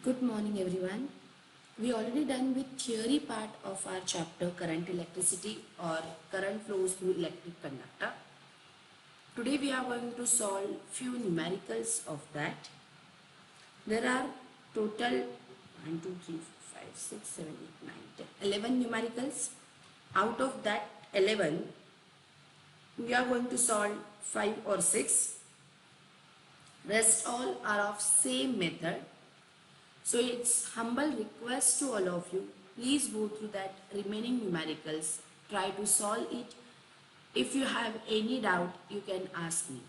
Good morning everyone. We already done with theory part of our chapter current electricity or current flows through electric conductor. Today we are going to solve few numericals of that. There are total 1, 2, 3, 4, 5, 6, 7, 8, 9, 10, 11 numericals. Out of that 11, we are going to solve 5 or 6. Rest all are of same method. So it's humble request to all of you, please go through that remaining numericals, try to solve it. If you have any doubt, you can ask me.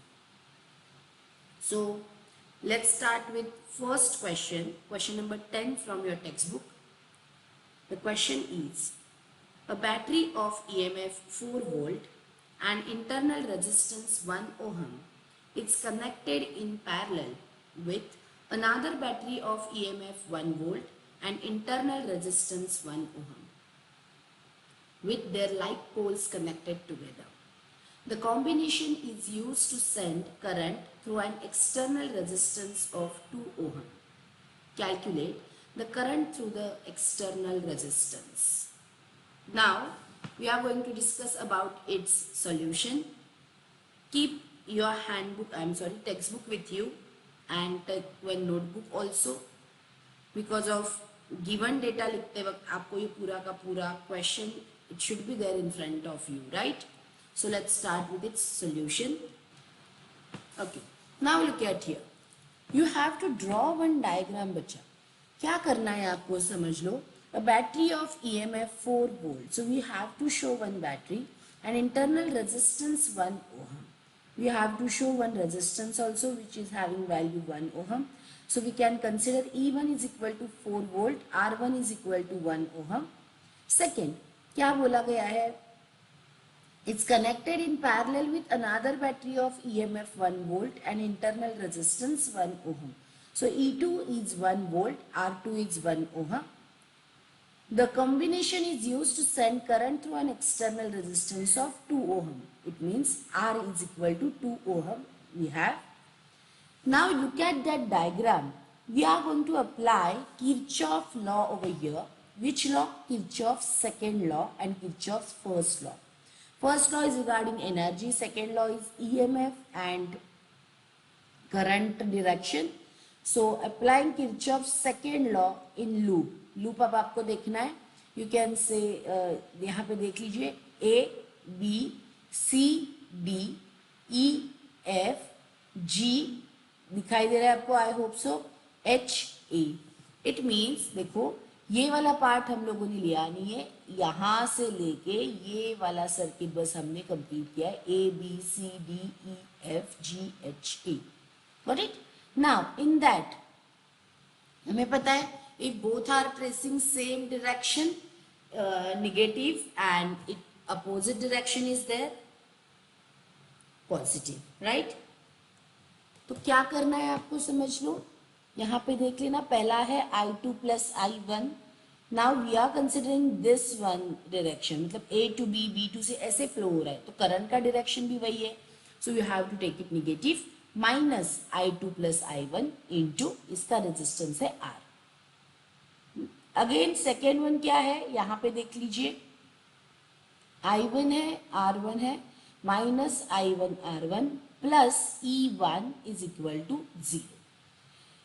So let's start with first question number 10 from your textbook. The question is, a battery of EMF 4 volt and internal resistance 1 ohm is connected in parallel with another battery of EMF 1 volt and internal resistance 1 ohm with their like poles connected together. The combination is used to send current through an external resistance of 2 ohm. Calculate the current through the external resistance. Now we are going to discuss about its solution. Keep your textbook with you and take one notebook also, because of given data लिखते वक्त आपको ये पूरा का पूरा question it should be there in front of you, right? So let's start with its solution. Okay, now look at here. You have to draw one diagram बच्चा. क्या करना है आपको समझ लो. A battery of EMF 4 volt. So we have to show one battery and internal resistance 1 ohm. We have to show one resistance also which is having value 1 ohm. So we can consider E1 is equal to 4 volt, R1 is equal to 1 ohm. Second, क्या बोला गया है? It's connected in parallel with another battery of EMF 1 volt and internal resistance 1 ohm. So E2 is 1 volt, R2 is 1 ohm. The combination is used to send current through an external resistance of 2 ohm. It means R is equal to 2 ohm we have. Now look at that diagram. We are going to apply Kirchhoff law over here. Which law? Kirchhoff's second law and Kirchhoff's first law. First law is regarding energy. Second law is EMF and current direction. So applying Kirchhoff's second law in loop. Loop अब आपको देखना है. You can say यहाँ पे देख लीजिए ABCDEFG दिखाई दे रहा है आपको. I hope so. HA. It means देखो ये वाला पार्ट हम लोगों ने लिया नहीं है, यहाँ से लेके ये वाला सर्किट बस हमने कंप्लीट किया है. ABCDEFGHA. Got it. Now in that हमें पता है if both are tracing same direction, negative, and it opposite direction is there, positive, right? तो क्या करना है आपको समझ लो. यहाँ पे देख लेना, पहला है I2 plus I1. Now we are considering this one direction, मतलब A to B, B to C ऐसे फ्लो हो रहा है, तो करंट का डायरेक्शन भी वही है. So you have to take it negative, minus I2 plus I1 into इसका रेजिस्टेंस है R. अगेन सेकेंड वन क्या है, यहाँ पे देख लीजिए I1 है, R1 है, minus I1 R1 plus E1 is equal to 0.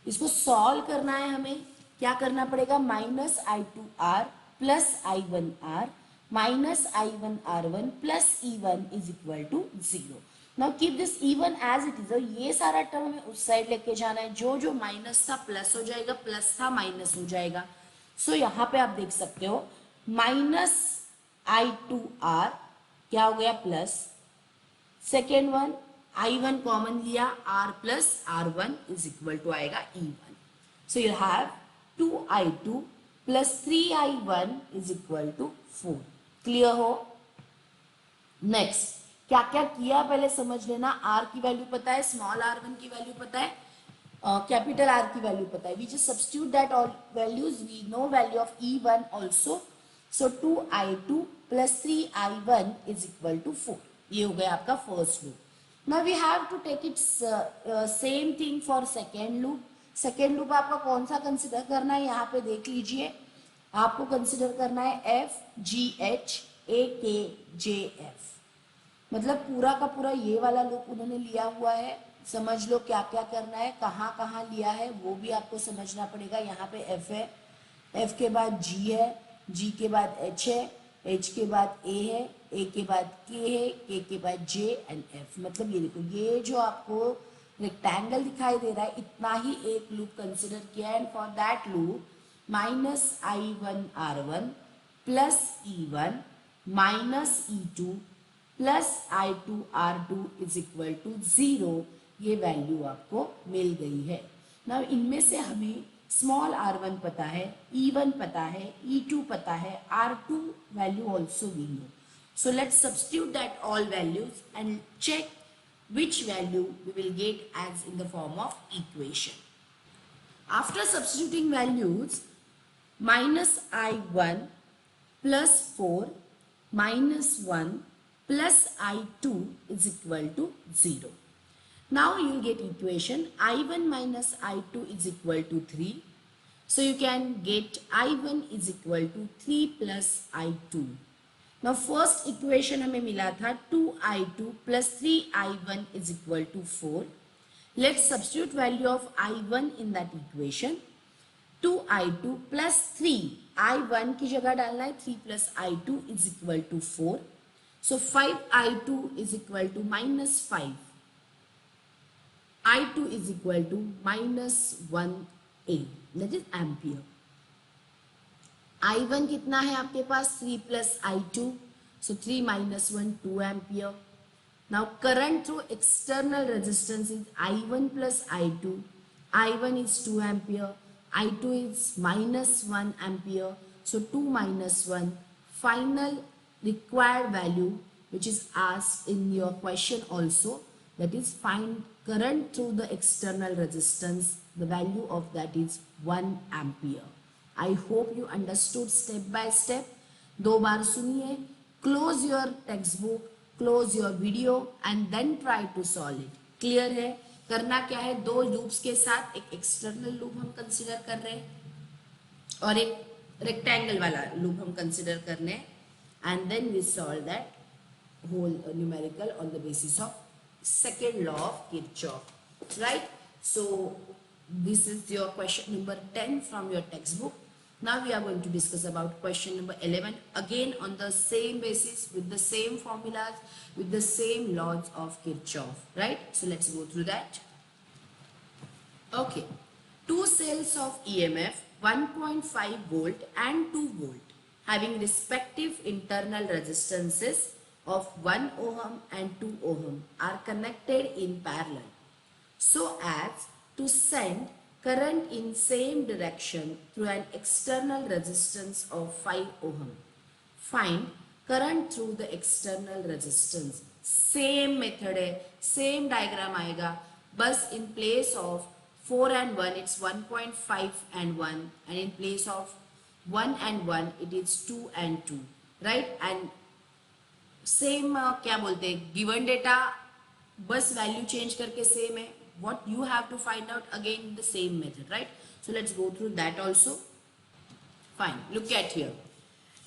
इसको सॉल्व करना है हमें. क्या करना पड़ेगा? Minus I2 R plus I1 R minus I1 R1 plus E1 is equal to 0. Now keep this E1 as it is. ये सारा टर्म हमें उस साइड लेके जाना है. जो जो माइनस था प्लस हो जाएगा, प्लस था माइनस हो जाएगा. सो यहाँ पे आप देख सकते हो माइनस I2R क्या हो गया plus. Second one I1 common लिया, R plus R1 is equal to आएगा E1. So you have 2I2 plus 3I1 is equal to 4. Clear हो. नेक्स्ट क्या क्या किया पहले समझ लेना. R की वैल्यू पता है, स्मॉल r1 की वैल्यू पता है, कैपिटल R की वैल्यू पता है. We just substitute that all values. We know value of E1 also. So 2I2 plus 3I1 is equal to 4. ये हो गया आपका first loop. Now we have to take it same thing for second loop. Second loop आपका कौन सा consider करना है, यहाँ पे देख लीजिए, आपको कंसिडर करना है एफ जी एच ए के जे एफ, मतलब पूरा का पूरा ये वाला लूप उन्होंने लिया हुआ है। समझ लो क्या क्या करना है, कहाँ कहाँ लिया है वो भी आपको समझना पड़ेगा। यहाँ पे एफ है, एफ के बाद जी है, जी के बाद एच है, एच के बाद ए है, ए के बाद के है, के बाद जे एंड एफ। मतलब ये देखो, ये जो आपको रेक्टेंगल दिखाई दे रहा है इतना ही एक लूप कंसिडर किया है। And for that loop minus I one R one plus E one minus E two plus I two R two is equal to 0, ये वैल्यू आपको मिल गई है। ना इनमें से हमें स्मॉल आर वन पता है, ई वन पता है, ई टू पता है, R two value also we know. So let's substitute that all values and check which value we will get as in the form of equation. After substituting values, minus I1 plus 4 minus 1 plus I2 is equal to 0. Now you will get equation I1 minus I2 is equal to 3. So you can get I1 is equal to 3 plus I2. Now first equation हमें मिला था 2i2 plus 3i1 is equal to 4. Let's substitute value of i1 in that equation. 2i2 plus 3, i1 की जगह डालना है 3 plus i2 is equal to 4. So 5i2 is equal to minus 5. i2 is equal to minus 1a, that is ampere. I1 कितना है आपके पास 3 plus I2, so 3 minus 1 2 ampere. Now current through external resistance is I1 plus I2. I1 is 2 ampere, I2 is minus 1 ampere, so 2 minus 1. Final required value which is asked in your question also, that is find current through the external resistance. The value of that is 1 ampere. I hope you understood step by step. दो बार सुनिए, close your textbook, close your video and then try to solve it. Clear है? करना क्या है, दो loops के साथ एक एक्सटर्नल लूप हम कंसिडर कर रहे हैं और एक रेक्टेंगल वाला लूप हम कंसिडर कर रहे हैं, and then we solve that whole numerical on the basis of second law of Kirchhoff, right? So this is your question number 10 from your textbook. Now we are going to discuss about question number 11, again on the same basis with the same formulas with the same laws of Kirchhoff, right? So let's go through that. Okay, two cells of EMF 1.5 volt and 2 volt having respective internal resistances of 1 ohm and 2 ohm are connected in parallel so as to send current in same direction through an external resistance of 5 ohm. Find current through the external resistance. Same method है, same diagram आएगा, बस in place of 4 and 1 it's 1.5 and 1, and in place of 1 and 1 it is 2 and 2, right? And same क्या बोलते हैं, given data बस value change करके same है. What you have to find out again the same method, right? So let's go through that also. Fine, look at here.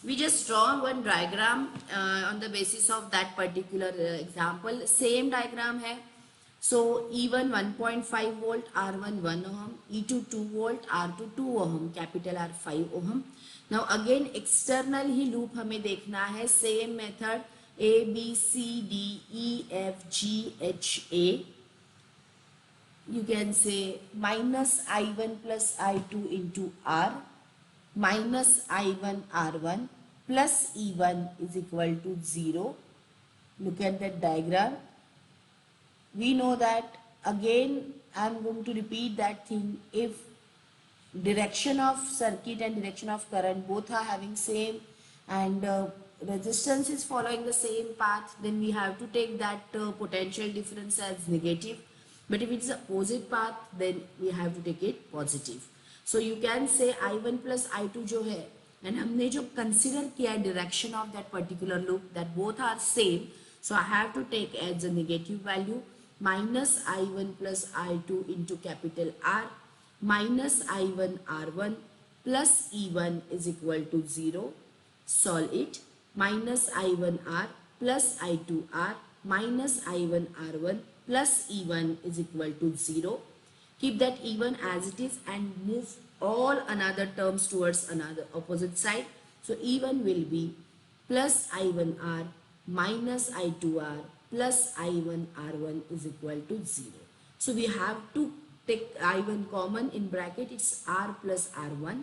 We just draw one diagram on the basis of that particular example. Same diagram hai. So E1 1.5 volt, R1 1 ohm, E2 2 volt, R2 2 ohm, capital R 5 ohm. Now again external he loop हमें देखना है, same method, A B C D E F G H A. You can say minus I1 plus I2 into R minus I1 R1 plus E1 is equal to 0. Look at that diagram. We know that again I am going to repeat that thing. If direction of circuit and direction of current both are having same and resistance is following the same path, then we have to take that potential difference as negative. But if it's the opposite path, then we have to take it positive. So you can say I1 plus I2 जो है, and हमने जो consider किया direction of that particular loop, that both are same, so I have to take as a negative value minus I1 plus I2 into capital R minus I1 R1 plus E1 is equal to 0. Solve it. Minus I1 R plus I2 R minus I1 R1 plus E1 is equal to 0. Keep that E1 as it is and move all another terms towards another opposite side. So E1 will be plus I1R minus I2R plus I1 R1 is equal to 0. So we have to take I1 common in bracket, it's R plus R1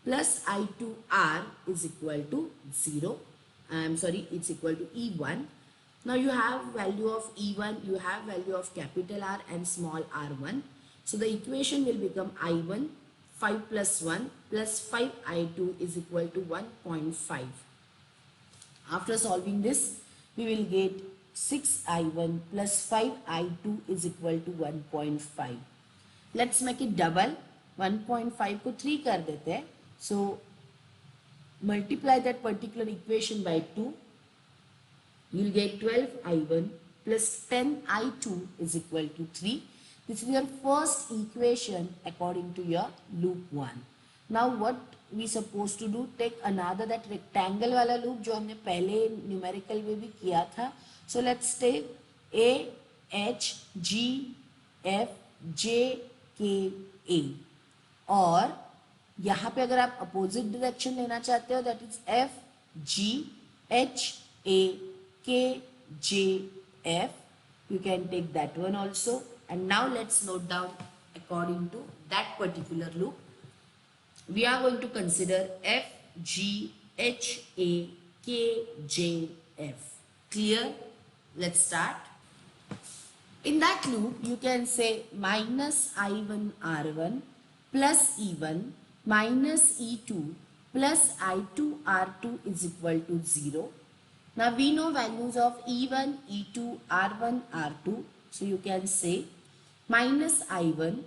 plus I2R is equal to 0. It's equal to E1. Now you have value of E1, you have value of capital R and small r1. So the equation will become I1 5 plus 1 plus 5 I2 is equal to 1.5. After solving this, we will get 6 I1 plus 5 I2 is equal to 1.5. Let's make it double. 1.5 को 3 कर देते हैं. So multiply that particular equation by 2. You will get 12 I1 plus 10 I2 is equal to 3. This is your first equation according to your loop 1. Now what we supposed to do? Take another that rectangle वाला loop जो हमने पहले numerical में भी किया था. So let's take A, H, G, F, J, K, A. और यहाँ पे अगर आप opposite direction लेना चाहते हो, that is F, G, H, A, K, J, F. You can take that one also. And now let's note down according to that particular loop. We are going to consider F, G, H, A, K, J, F. Clear? Let's start. In that loop, you can say minus I1 R1 plus E1 minus E2 plus I2 R2 is equal to 0. Now we know values of E1, E2, R1, R2. So you can say minus I1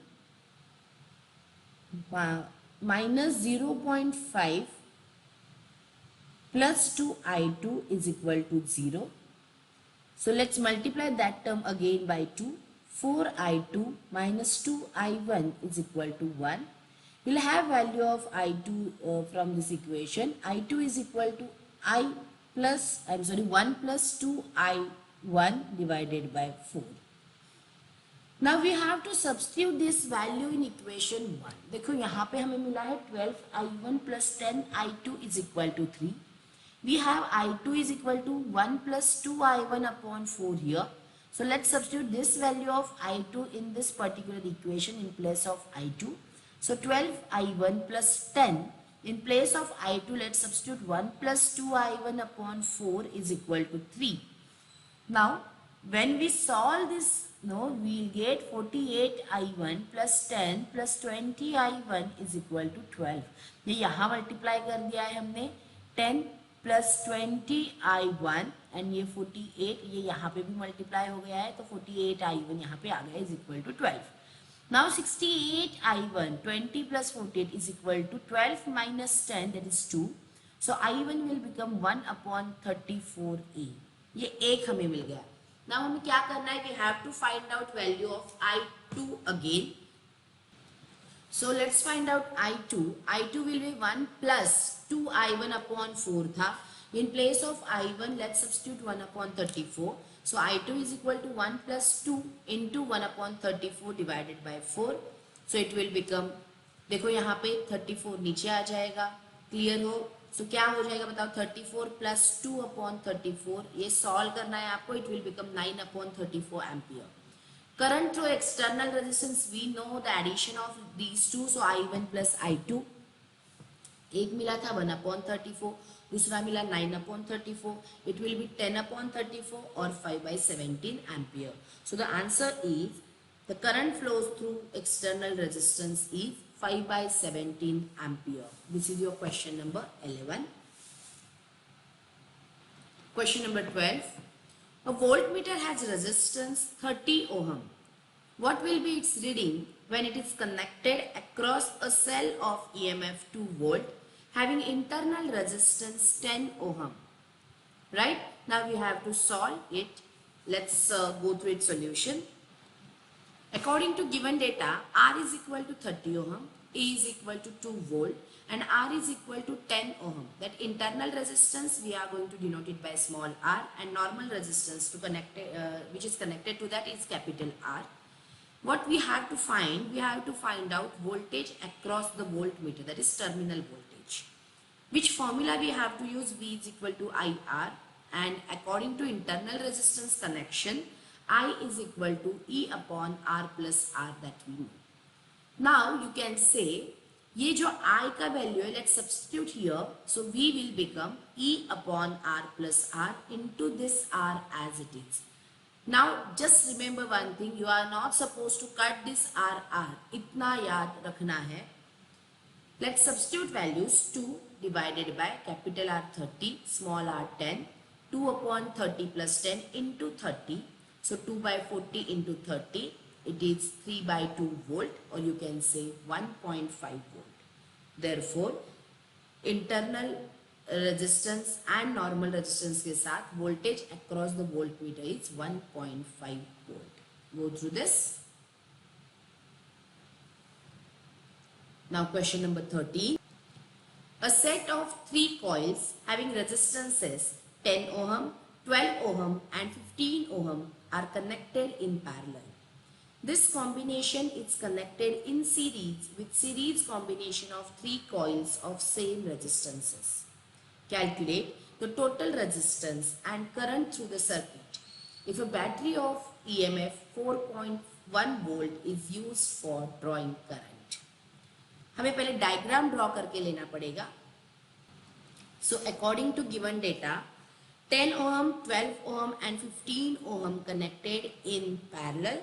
minus 0.5 plus 2 I2 is equal to 0. So let's multiply that term again by 2. 4 I2 minus 2 I1 is equal to 1. We'll have value of I2 from this equation. I2 is equal to 1 plus 2 I1 divided by 4. Now we have to substitute this value in equation 1. देखो यहाँ पे हमें मिला है 12 I1 plus 10 I2 is equal to 3. We have I2 is equal to 1 plus 2 I1 upon 4 here. So let's substitute this value of I2 in this particular equation in place of I2. So 12 I1 plus 10 in place of I2, let's substitute 1 plus 2 I1 upon 4 is equal to 3. Now when we solve this, we'll get 48 I1 plus 10 plus 20 I1 is equal to 12. ये यहाँ multiply कर दिया है हमने 10 plus 20 I1 and ये 48 ये यहाँ पे भी multiply हो गया है तो 48 I1 यहाँ पे आ गया is equal to 12. Now 68 I1 20 plus 48 is equal to 12 minus 10 that is 2. So I1 will become 1 upon 34A. ये एक हमें मिल गया. Now हमें क्या करना है? We have to find out value of I2 again. So let's find out I2. I2 will be 1 plus 2 I1 upon 4 था. In place of I1, let's substitute 1 upon 34. So I2 is equal to 1 plus 2 into 1 upon 34 divided by 4. So it will become, देखो यहाँ पे 34 नीचे आ जाएगा. Clear हो? So क्या हो जाएगा बताओ? 34 plus 2 upon 34. ये solve करना है आपको. It will become 9 upon 34 ampere. Current through external resistance, we know the addition of these two. So I1 plus I2. एक मिला था 1 upon 34. दूसरा मिला 9 upon 34. It will be 10 upon 34 or 5 by 17 ampere. So the answer is the current flows through external resistance is 5 by 17 ampere. This is your question number 11. Question number 12. A voltmeter has resistance 30 ohm. What will be its reading when it is connected across a cell of EMF 2 volt having internal resistance 10 ohm? Right? Now we have to solve it. Let's go through its solution. According to given data, R is equal to 30 ohm, E is equal to 2 volt, and R is equal to 10 ohm. That internal resistance we are going to denote it by small r, and normal resistance to connect which is connected to that is capital R. What we have to find? We have to find out voltage across the voltmeter, that is terminal voltage. Which formula we have to use? V is equal to IR, and according to internal resistance connection, I is equal to E upon R plus R that we know. Now you can say, ये जो I का value है, let's substitute here. So V will become E upon R plus R into this R as it is. Now just remember one thing, you are not supposed to cut this R. इतना याद रखना है. Let's substitute values. 2 divided by capital R 30, small r 10, 2 upon 30 plus 10 into 30. So 2 by 40 into 30, it is 3 by 2 volt, or you can say 1.5 volt. Therefore, internal resistance and normal resistance के साथ voltage across the voltmeter is 1.5 volt. Go through this. Now question number 13. A set of 3 coils having resistances 10 ohm, 12 ohm and 15 ohm are connected in parallel. This combination is connected in series with series combination of 3 coils of same resistances. Calculate the total resistance and current through the circuit. If a battery of EMF 4.1 volt is used for drawing current. हमें पहले diagram draw करके लेना पड़ेगा. So according to given data, 10 ohm, 12 ohm and 15 ohm connected in parallel.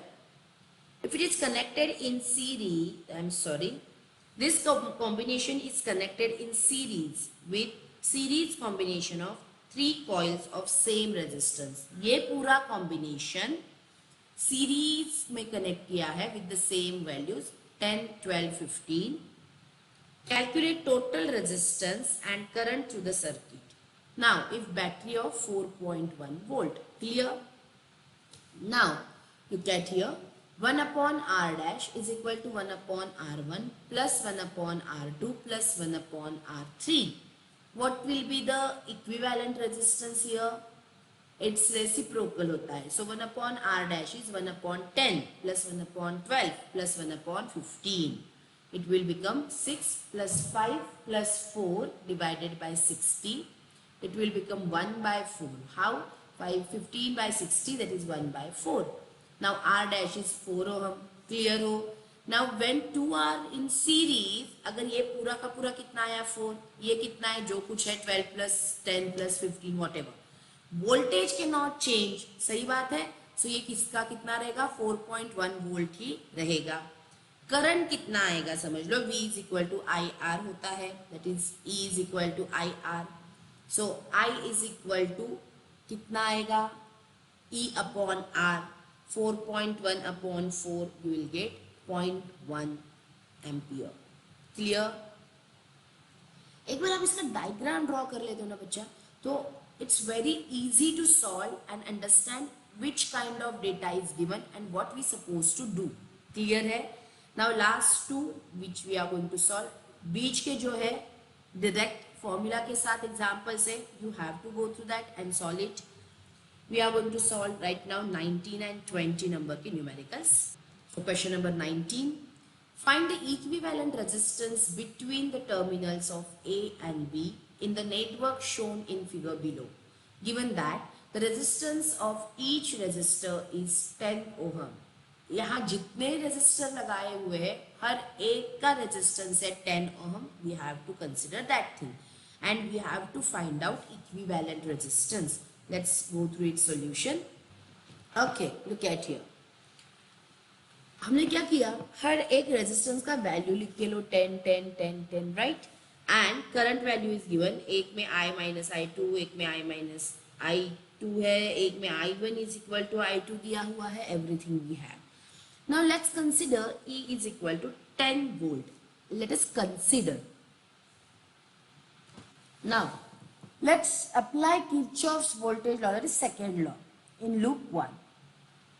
If it is connected in series, this combination is connected in series with series combination of 3 coils of same resistance. ये पूरा combination series में connect किया है with the same values 10, 12, 15. Calculate total resistance and current through the circuit. Now, if battery of 4.1 volt, clear? Now, look at here. 1 upon R dash is equal to 1 upon R1 plus 1 upon R2 plus 1 upon R3. What will be the equivalent resistance here? It's reciprocal होता है. So 1 upon R dash is 1 upon 10 plus 1 upon 12 plus 1 upon 15. It will become 6 plus 5 plus 4 divided by 60. It will become 1 by 4. How? 15 by 60, that is 1 by 4. Now R dash is 4 ohm. Clear ho? Now when two are in series, अगर ये पूरा का पूरा कितना आया 4, ये कितना है जो कुछ है 12 plus 10 plus 15 whatever. Voltage cannot change. सही बात है. So ये किसका कितना रहेगा? 4.1 volt ही रहेगा. करंट कितना आएगा समझ लो. V is equal to I R होता है, that is E is equal to I R. So I is equal to कितना आएगा? E upon R. 4.1 upon 4 you will get 0.1 ampere. Clear? एक बार आप इसका डायग्राम ड्रॉ कर लेते हो ना बच्चा, तो it's very easy to solve and understand which kind of data is given and what we suppose to do. Clear है? Now last two which we are going to solve. बीच के जो है direct formula के साथ example से you have to go through that and solve it. We are going to solve right now 19 and 20 number के numericals. So question number 19. Find the equivalent resistance between the terminals of A and B in the network shown in figure below. Given that the resistance of each resistor is 10 ohm. यहाँ जितने resistor लगाए हुए हैं हर एक का resistance है 10 ohm. We have to consider that thing and we have to find out equivalent resistance. Let's go through its solution. Okay, look at here. हमने क्या किया? हर एक रेजिस्टेंस का वैल्यू लिख के लो 10 10 10 10, right? And current value is given. एक में I minus I2, एक में I माइनस I2 है, एक में I1 is equal to I2 दिया हुआ है. Everything we have. Now let's consider E is equal to 10 volt. Let us consider. Now let's apply Kirchhoff's voltage law, that is second law, in loop 1.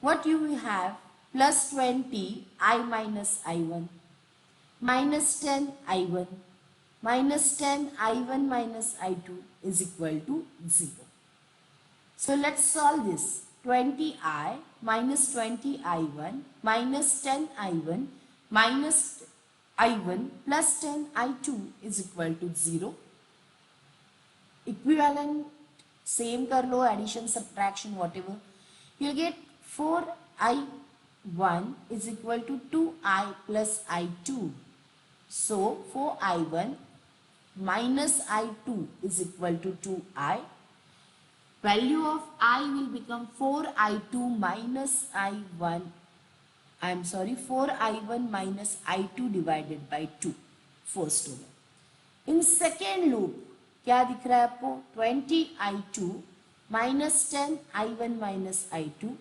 What you will have? plus 20 I minus I1 minus 10 I1 minus 10 I1 minus I2 is equal to 0. So let's solve this. 20I minus 20I1 minus 10I1 minus I1 plus 10I2 is equal to 0. Equivalent same कर लो, addition subtraction whatever, you get 4I1 is equal to 2I plus I2. So 4I1 minus I2 is equal to 2I. Value of I will become 4I2 minus I1. I am sorry, 4I1 minus I2 divided by 2. First over. In second loop, क्या दिख रहा है आपको? 20I2 minus 10I1 minus I2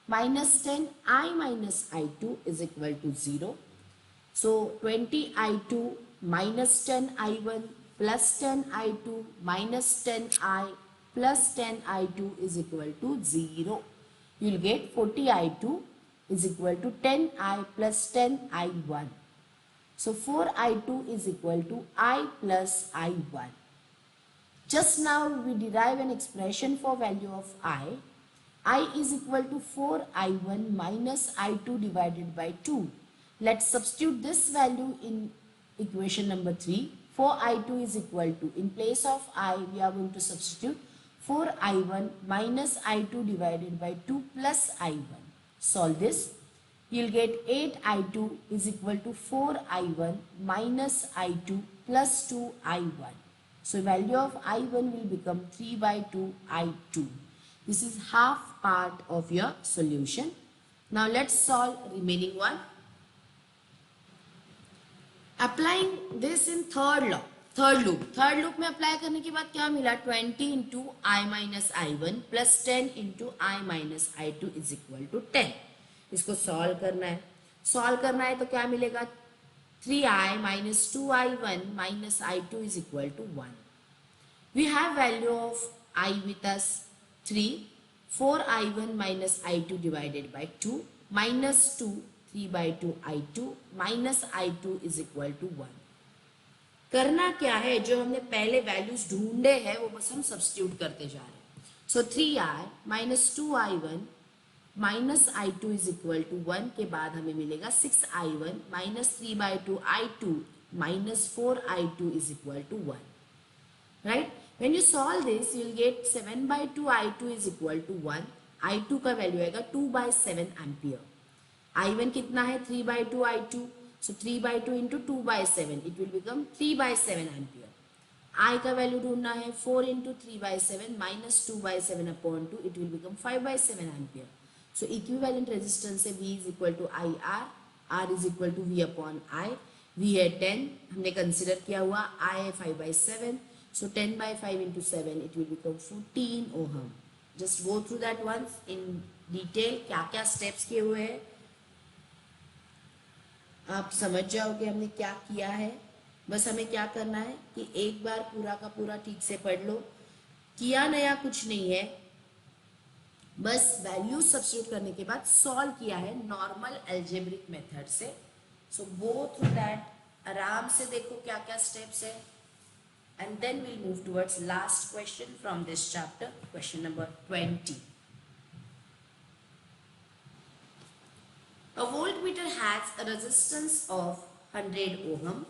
minus 10I minus I2 is equal to 0. So 20I2 minus 10I1 plus 10I2 minus 10I plus 10I2 is equal to 0. You will get 40I2 is equal to 10I plus 10I1. So 4I2 is equal to I plus I1. Just now we derive an expression for value of I. I is equal to 4I1 minus I2 divided by 2. Let's substitute this value in equation number 3. 4I2 is equal to, in place of I, we are going to substitute 4I1 minus I2 divided by 2 plus I1. Solve this. You'll get 8I2 is equal to 4I1 minus I2 plus 2I1. So value of I1 will become 3 by 2 I2. This is half part of your solution. Now let's solve remaining one. Applying this in third loop में apply करने के बाद क्या मिला? 20 into I minus I1 plus 10 into I minus I2 is equal to 10. इसको solve करना है तो क्या मिलेगा? 3I minus 2I1 minus I2 is equal to 1. We have value of I with us 3. 4I1 minus I2 divided by 2 minus 2 3 by 2 I2 minus I2 is equal to 1. करना क्या है? जो हमने पहले वैल्यूज ढूंढे हैं वो बस हम सब्स्टिट्यूट करते जा रहे हैं. सो 3I minus 2I1 minus I2 is equal to 1 के बाद हमें मिलेगा 6I1 minus 3 by 2 I2 minus 4I2 is equal to 1. Right? When you solve this, you will get 7 by 2 I2 is equal to 1. I2 का value आएगा 2 by 7 ampere. I1 कितना है? 3 by 2 I2. So 3 by 2 into 2 by 7. It will become 3 by 7 ampere. I का value ढूंढना है 4 into 3 by 7 minus 2 by 7 upon 2. It will become 5 by 7 ampere. So equivalent resistance है V is equal to IR, R is equal to V upon I. V है 10, हमने consider किया हुआ. I है 5 by 7. So 10 by 5 into 7, it will become 14 ohm. Just go through that once in detail. क्या क्या steps किए हुए हैं आप समझ जाओगे हमने क्या किया है. बस हमें क्या करना है कि एक बार पूरा का पूरा ठीक से पढ़ लो. किया नया कुछ नहीं है, बस वैल्यू सब्स्टिट्यूट करने के बाद सॉल्व किया है नॉर्मल एल्जेब्रिक मेथड से. सो गो थ्रू दैट, आराम से देखो क्या क्या स्टेप्स है. And then we'll move towards last question from this chapter, question number 20. A voltmeter has a resistance of 100 ohm.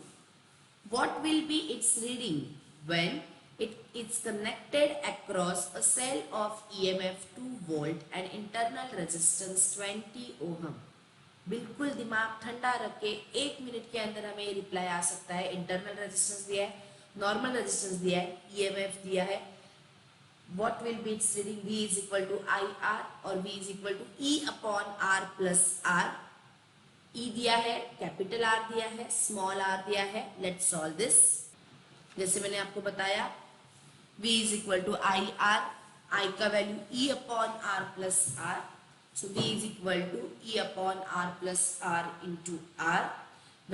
What will be its reading when it is connected across a cell of EMF 2 volt and internal resistance 20 ohm? बिल्कुल दिमाग ठंडा रख के 1 minute के अंदर हमें reply आ सकता है. इंटरनल रेजिस्टेंस दिया है, नॉर्मल रेजिस्टेंस दिया है, ईएमएफ दिया है. What will be its reading? V is equal to I R और V is equal to E upon R plus R. E दिया है, कैपिटल R दिया है, स्मॉल r दिया है. Let's solve this. जैसे मैंने आपको बताया V is equal to I R, I का value E upon R plus R. So V is equal to E upon R plus R into R.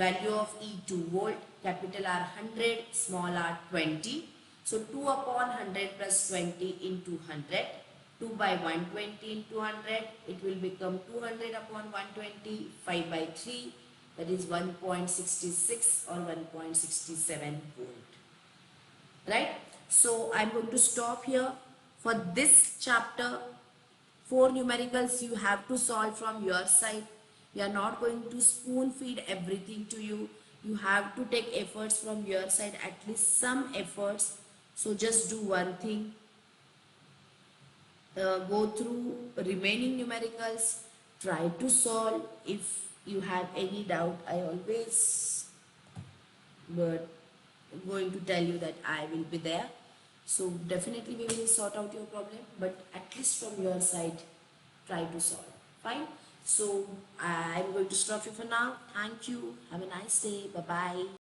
Value of E 2 volt, capital R 100, small r 20. So 2 upon 100 plus 20 into 100. 2 by 120 into 100, it will become 200 upon 120, 5 by 3, that is 1.66 or 1.67 volt. Right? So I'm going to stop here. For this chapter, 4 numericals you have to solve from your side. We are not going to spoon feed everything to you. You have to take efforts from your side, at least some efforts. So just do one thing. Go through remaining numericals. Try to solve. If you have any doubt, I always but going to tell you that I will be there. So definitely we will sort out your problem, but at least from your side, try to solve. Fine. So I'm going to stop you for now. Thank you. Have a nice day. Bye bye.